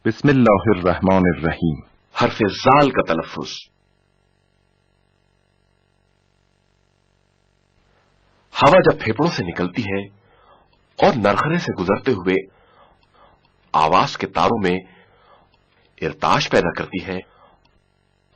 बिस्मिल्लाहिर्रहमानिर्रहीम। हर्फ जाल का तलफ्फुज। हवा जब फेफड़ों से निकलती है और नरखरे से गुजरते हुए आवाज के तारों में इरताश पैदा करती है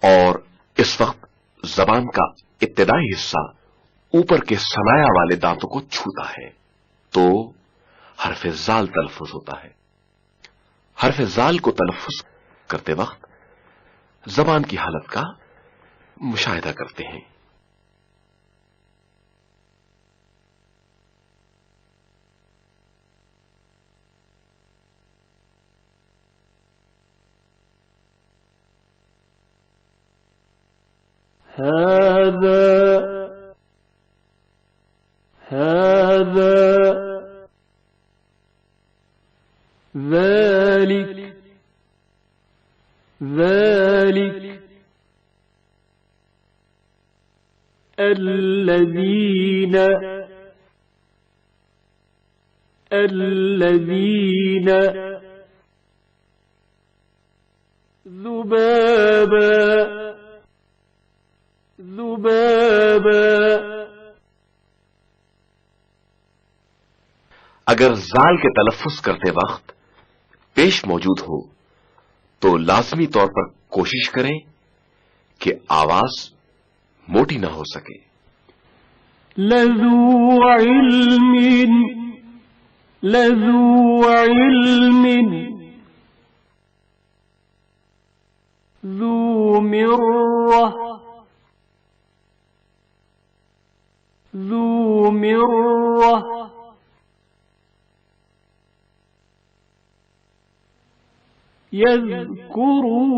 और इस वक्त जबान का इब्तिदाई हिस्सा ऊपर के सनाया वाले दांतों को छूता है तो हर्फ जाल तलफ्फुज होता है। हर्फ जाल को तलफ्फुज करते वक्त जबान की हालत का मुशाहिदा करते हैं। الذين ذبابا अगर जाल के तलफ्फुज करते वक्त पेश मौजूद हो तो लाजमी तौर पर कोशिश करें कि आवाज मोटी ना हो सके। लज़ू इल्मिन ذو مرة يذكرون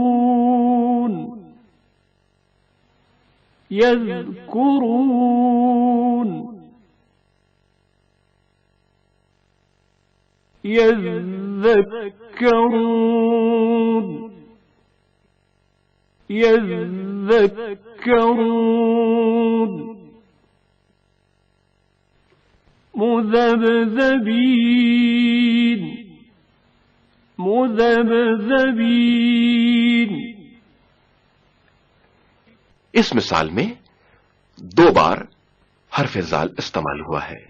يذكرون مذبذبين इस मिसाल में 2 बार हर्फ जाल इस्तेमाल हुआ है।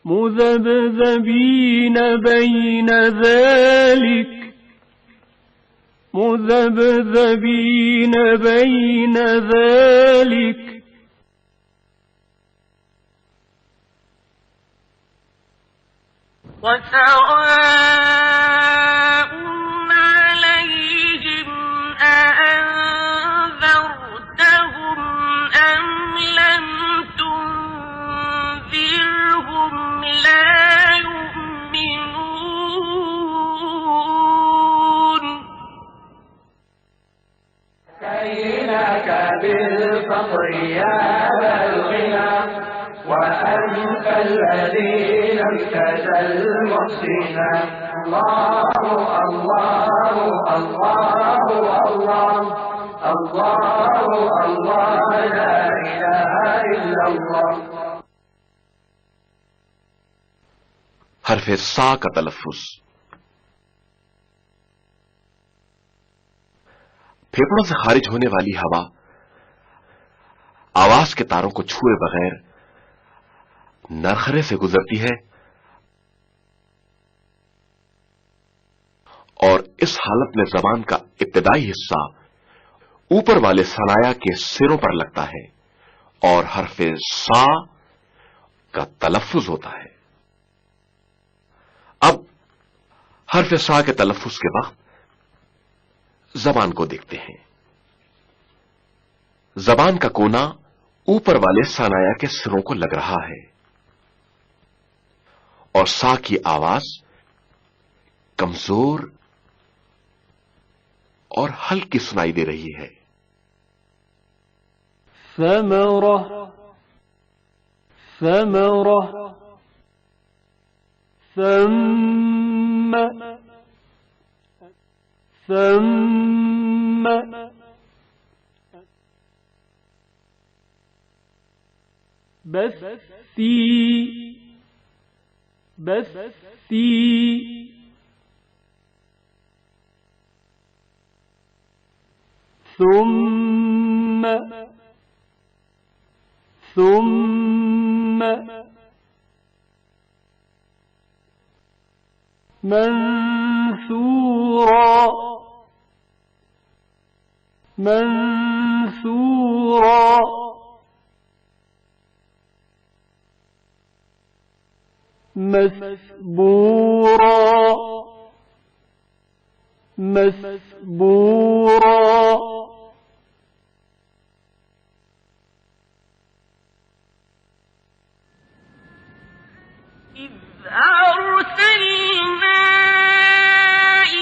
مذبذبين بين ذلك وسواء عليهم أأنذرتهم أم لم تنذرهم لا يؤمنون كينك بالفقر يا الغنى وأنت الذي لم تزل محسنا الله الله الله الله الله الله لا إله إلا الله। हर्फ सा का तलफ्फुज। फेफड़ों से खारिज होने वाली हवा आवाज के तारों को छुए बगैर नरखरे से गुजरती है और इस हालत में जबान का इब्तिदाई हिस्सा ऊपर वाले सनाया के सिरों पर लगता है और हर्फ सा का तलफ्फुज होता है। अब हर्फ सा के तलफ्फुज के वक्त जबान को देखते हैं। जबान का कोना ऊपर वाले सनाया के सिरों को लग रहा है और सा की आवाज कमजोर और हल्की सुनाई दे रही है। ثمرة ثم بثي ثم منثورا مسبورا إذ أرسلنا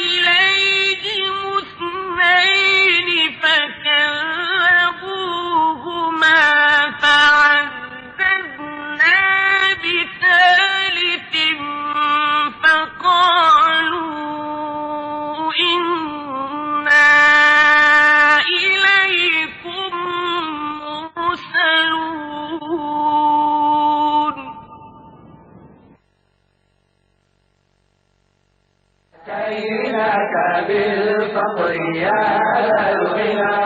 إليهم اثنين فكذبوهما فعززنا بثالث فقالوا إنا إليكم مرسلون أتيناك بالفقر يا ذا الغنى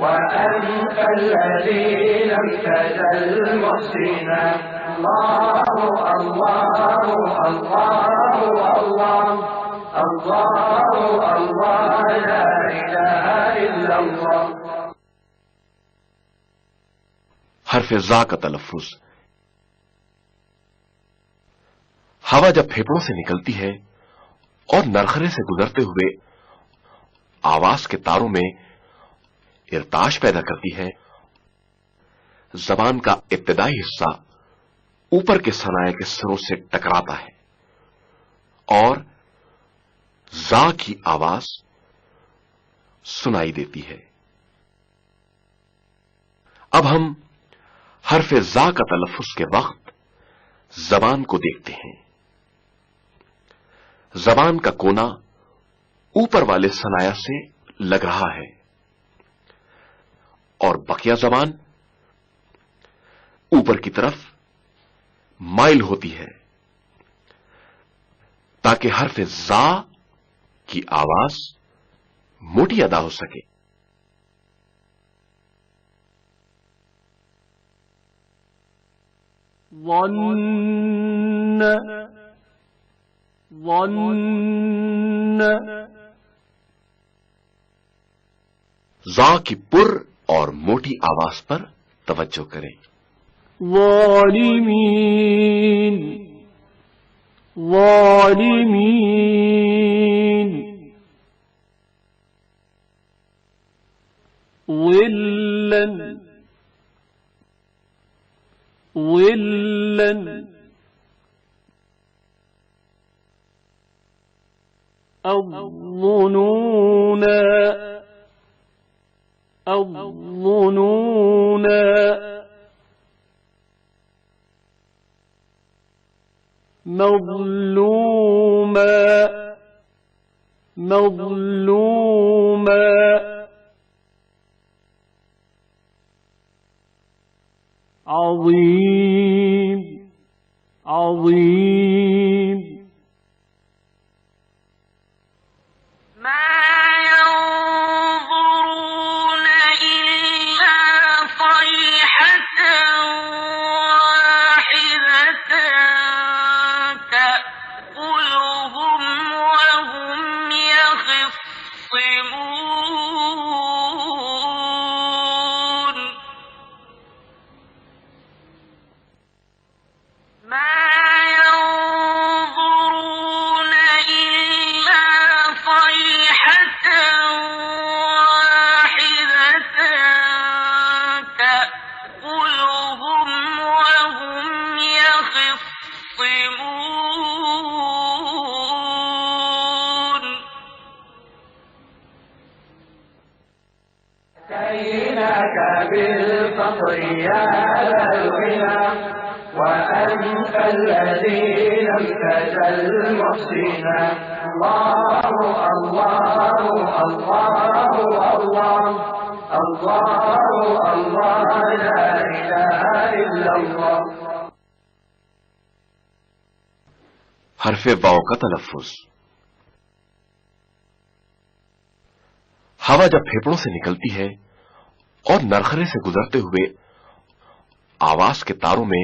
وأنت الذي لم تزل محسنا الله الله الله الله الله الله لا إله إلا الله. हर्फ जा का तलफ्फुज। हवा जब फेफड़ों से निकलती है और नरखरे से गुजरते हुए आवाज के तारों में इर्ताश पैदा करती है, जबान का इब्तिदाई हिस्सा ऊपर के सनाए के सिरों से टकराता है और जा की आवाज सुनाई देती है। अब हम हर्फ जा का तलफ्फुज के वक्त जबान को देखते हैं। जबान का कोना ऊपर वाले सनाया से लग रहा है और बकिया जबान ऊपर की तरफ माइल होती है ताकि हर्फ जा की आवाज मोटी अदा हो सके। जा की पुर और मोटी आवाज पर तवज्जो करें। ज़ालिमीन ظِلًّا الظنونا مظلوما عظيم أتيناك بالفقر يا ذا الغنى وأنت الذي لم تزل محسنا الله الله الله الله الله الله لا إله إلا الله. हर्फ वाव का तलफ्फुज। हवा जब फेफड़ों से निकलती है और नरखरे से गुजरते हुए आवाज के तारों में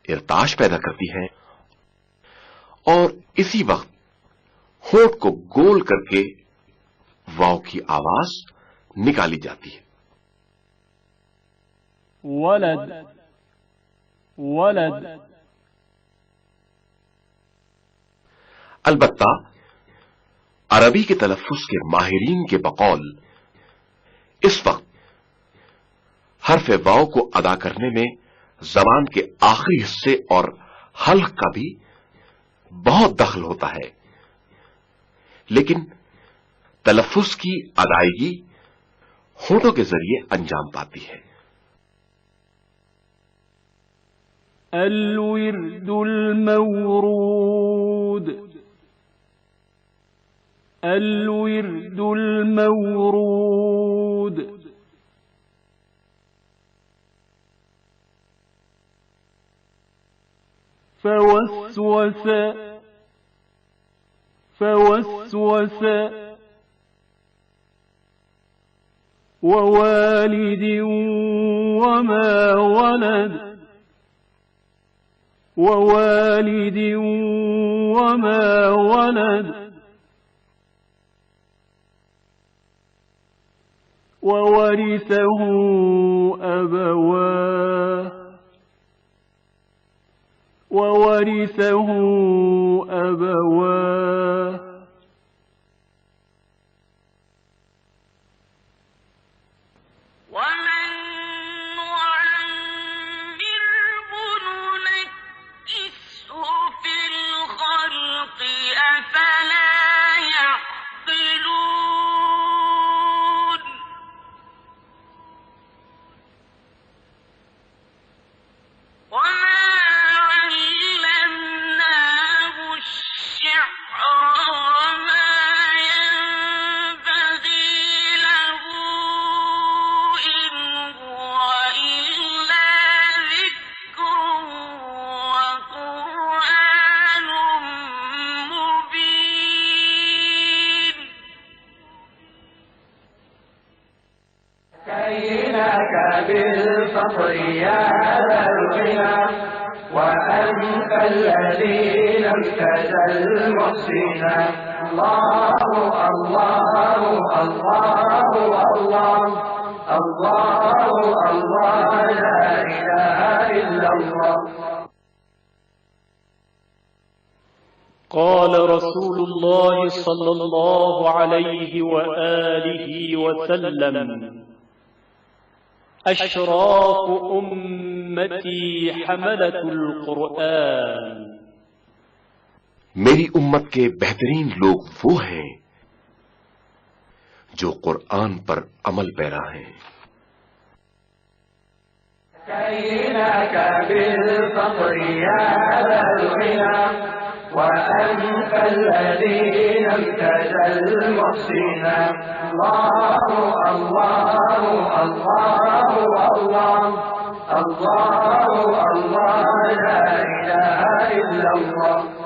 इरताश पैदा करती है और इसी वक्त होंठ को गोल करके वाव की आवाज निकाली जाती है। वलद वलद। अलबत्ता अरबी के तलफ्फुज के माहिरीन के बकौल इस वक्त हर्फ वाव को अदा करने में जबान के आखिरी हिस्से और हल्क का भी बहुत दखल होता है, लेकिन तलफ्फुज की अदायगी होठों के जरिए अंजाम पाती है। अल-विर्दुल मवरूद अल-विर्दुल मवरूद। फवस्वस फवस्वस ववालिद वमा वलद ववालिद वमा वलद ववरिसहु अबवाह ववरिसहु अबवाह। بالفخر يا ذا الغنى وأنت الذي لم تزل محسنا الله الله الله الله الله الله لا إله إلا الله. قال رسول الله صلى الله عليه وآله وسلم अशराफ उम्मती हमलतुल कुरआन। मेरी उम्मत के बेहतरीन लोग वो हैं जो कुरआन पर अमल पैरा हैं। كيناك بالفقر يا ذا الغنى وأنت الذي لم تزل محسنا الله الله الله الله الله الله لا إله إلا الله.